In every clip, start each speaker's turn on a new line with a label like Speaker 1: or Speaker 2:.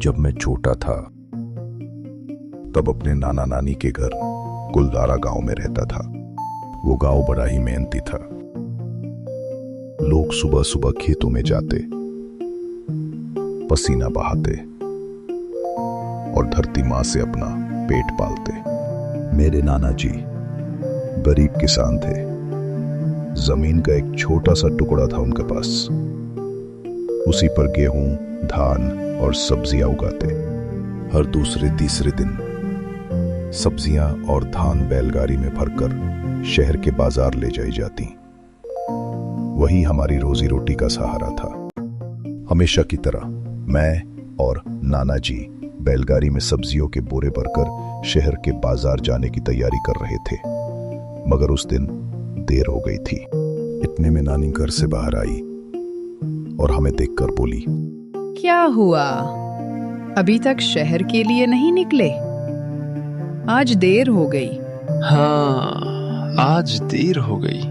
Speaker 1: जब मैं छोटा था तब अपने नाना नानी के घर गुलदारा गांव में रहता था। वो गांव बड़ा ही मेहनती था। लोग सुबह सुबह खेतों में जाते, पसीना बहाते और धरती मां से अपना पेट पालते। मेरे नाना जी गरीब किसान थे। जमीन का एक छोटा सा टुकड़ा था उनके पास। उसी पर गेहूं, धान और सब्जियां उगाते। हर दूसरे तीसरे दिन सब्जियां और धान बैलगाड़ी में भरकर शहर के बाजार ले जाई जाती। वही हमारी रोजी रोटी का सहारा था। हमेशा की तरह मैं और नाना जी बैलगाड़ी में सब्जियों के बोरे भरकर शहर के बाजार जाने की तैयारी कर रहे थे, मगर उस दिन देर हो गई थी। इतने में नानी घर से बाहर आई और हमें देखकर बोली,
Speaker 2: क्या हुआ? अभी तक शहर के लिए नहीं निकले? आज देर हो गई।
Speaker 3: हाँ, आज देर हो गई।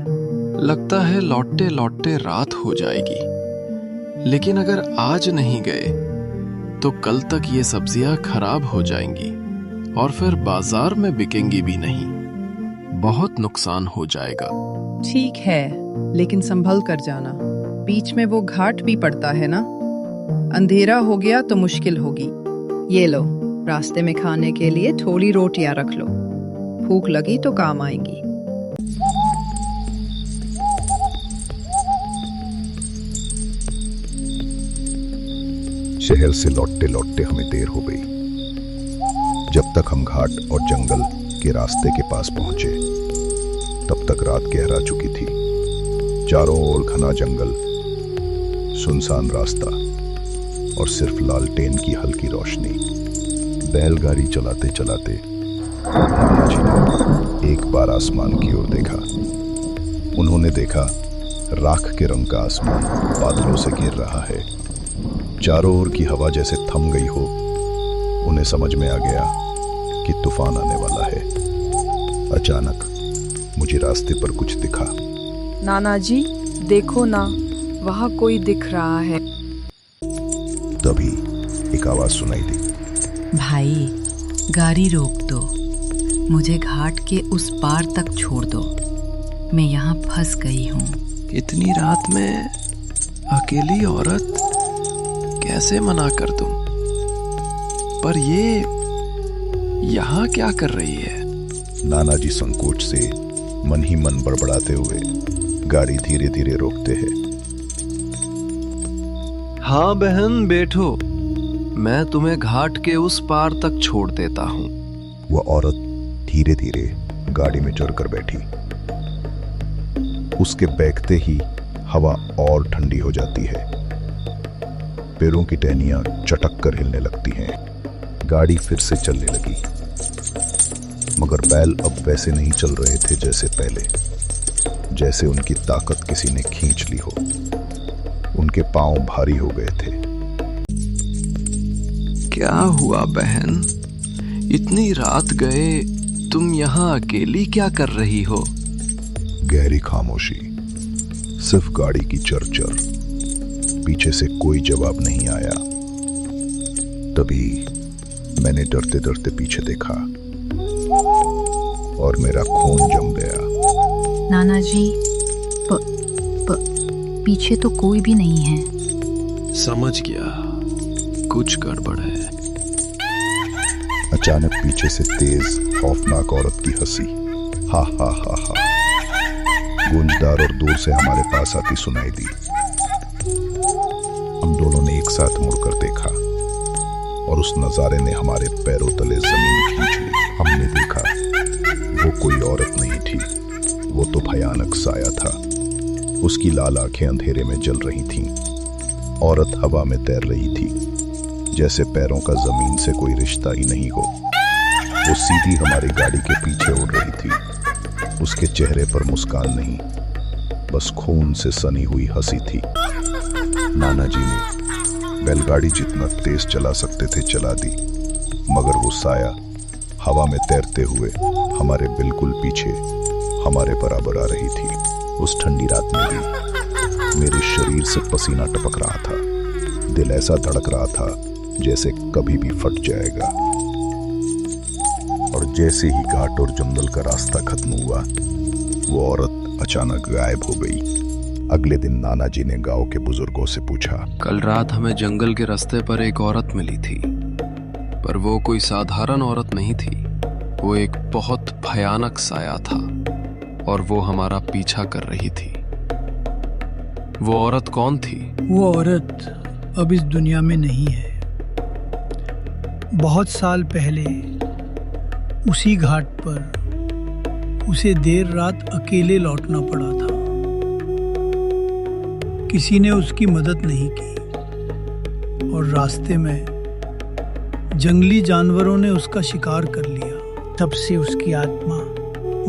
Speaker 3: लगता है लौटते लौटते रात हो जाएगी। लेकिन अगर आज नहीं गए तो कल तक ये सब्जियां खराब हो जाएंगी और फिर बाजार में बिकेंगी भी नहीं। बहुत नुकसान हो जाएगा।
Speaker 2: ठीक है, लेकिन संभल कर जाना। बीच में वो घाट भी पड़ता है ना। अंधेरा हो गया तो मुश्किल होगी। ये लो, रास्ते में खाने के लिए थोड़ी रोटियां रख लो। भूख लगी तो काम आएंगी।
Speaker 1: शहर से लौटते लौटते हमें देर हो गई। जब तक हम घाट और जंगल के रास्ते के पास पहुंचे तब तक रात गहरा चुकी थी। चारों ओर घना जंगल, सुनसान रास्ता और सिर्फ लालटेन की हल्की रोशनी। बैलगाड़ी चलाते चलाते नाना जी ने एक बार आसमान की ओर देखा। उन्होंने देखा राख के रंग का आसमान बादलों से घिर रहा है। चारों ओर की हवा जैसे थम गई हो। उन्हें समझ में आ गया कि तूफान आने वाला है। अचानक मुझे रास्ते पर कुछ दिखा।
Speaker 4: नाना जी, देखो ना, वहाँ कोई दिख रहा है।
Speaker 1: तभी एक आवाज सुनाई दी,
Speaker 5: भाई, गाड़ी रोक दो। मुझे घाट के उस पार तक छोड़ दो। मैं यहाँ फंस गई हूँ।
Speaker 3: इतनी रात में अकेली औरत, कैसे मना कर दूं? पर ये यहाँ क्या कर रही है?
Speaker 1: नाना जी संकोच से मन ही मन बड़बड़ाते हुए गाड़ी धीरे धीरे रोकते हैं।
Speaker 3: हाँ बहन, बैठो। मैं तुम्हें घाट के उस पार तक छोड़ देता हूँ।
Speaker 1: वह औरत धीरे धीरे गाड़ी में चढ़कर बैठी। उसके बैठते ही हवा और ठंडी हो जाती है। पैरों की टहनियां चटक कर हिलने लगती हैं। गाड़ी फिर से चलने लगी, मगर बैल अब वैसे नहीं चल रहे थे जैसे पहले। जैसे उनकी ताकत किसी ने खींच ली हो। उनके पांव भारी हो गए थे।
Speaker 3: क्या हुआ बहन? इतनी रात गए तुम यहाँ अकेली क्या कर रही हो?
Speaker 1: गहरी खामोशी, सिर्फ गाड़ी की चरचर। पीछे से कोई जवाब नहीं आया। तभी मैंने डरते डरते पीछे देखा और मेरा खून जम गया।
Speaker 5: नाना जी, पीछे तो कोई भी नहीं है।
Speaker 3: समझ गया, कुछ गड़बड़ है।
Speaker 1: अचानक पीछे से तेज खौफनाक औरत की हंसी, हा हा हा हा, गूंजदार और दूर से हमारे पास आती सुनाई दी। हम दोनों ने एक साथ मुड़कर देखा और उस नजारे ने हमारे पैरों तले जमीन खींच ली। हमने देखा वो कोई औरत नहीं थी, वो तो भयानक साया था। उसकी लाल आंखें अंधेरे में जल रही थीं। औरत हवा में तैर रही थी, जैसे पैरों का जमीन से कोई रिश्ता ही नहीं हो। वो सीधी हमारी गाड़ी के पीछे उड़ रही थी। उसके चेहरे पर मुस्कान नहीं, बस खून से सनी हुई हंसी थी। नाना जी ने बैलगाड़ी जितना तेज चला सकते थे चला दी, मगर वो साया हवा में तैरते हुए हमारे बिल्कुल पीछे हमारे बराबर आ रही थी। उस ठंडी रात में भी मेरे शरीर से पसीना टपक रहा था। दिल ऐसा धड़क रहा था जैसे कभी भी फट जाएगा। और जैसे ही घाट और जंगल का रास्ता खत्म हुआ, वो औरत अचानक गायब हो गई। अगले दिन नाना जी ने गांव के बुजुर्गों से पूछा,
Speaker 3: कल रात हमें जंगल के रास्ते पर एक औरत मिली थी, पर वो कोई साधारण औरत नहीं थी। वो एक बहुत भयानक साया था और वो हमारा पीछा कर रही थी। वो औरत कौन थी?
Speaker 6: वो औरत अब इस दुनिया में नहीं है। बहुत साल पहले उसी घाट पर उसे देर रात अकेले लौटना पड़ा था। किसी ने उसकी मदद नहीं की और रास्ते में जंगली जानवरों ने उसका शिकार कर लिया। तब से उसकी आत्मा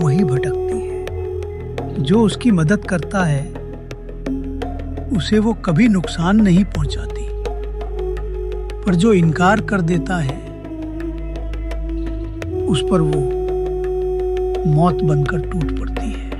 Speaker 6: वहीं भटकती है। जो उसकी मदद करता है उसे वो कभी नुकसान नहीं पहुंचाती, पर जो इनकार कर देता है उस पर वो मौत बनकर टूट पड़ती है।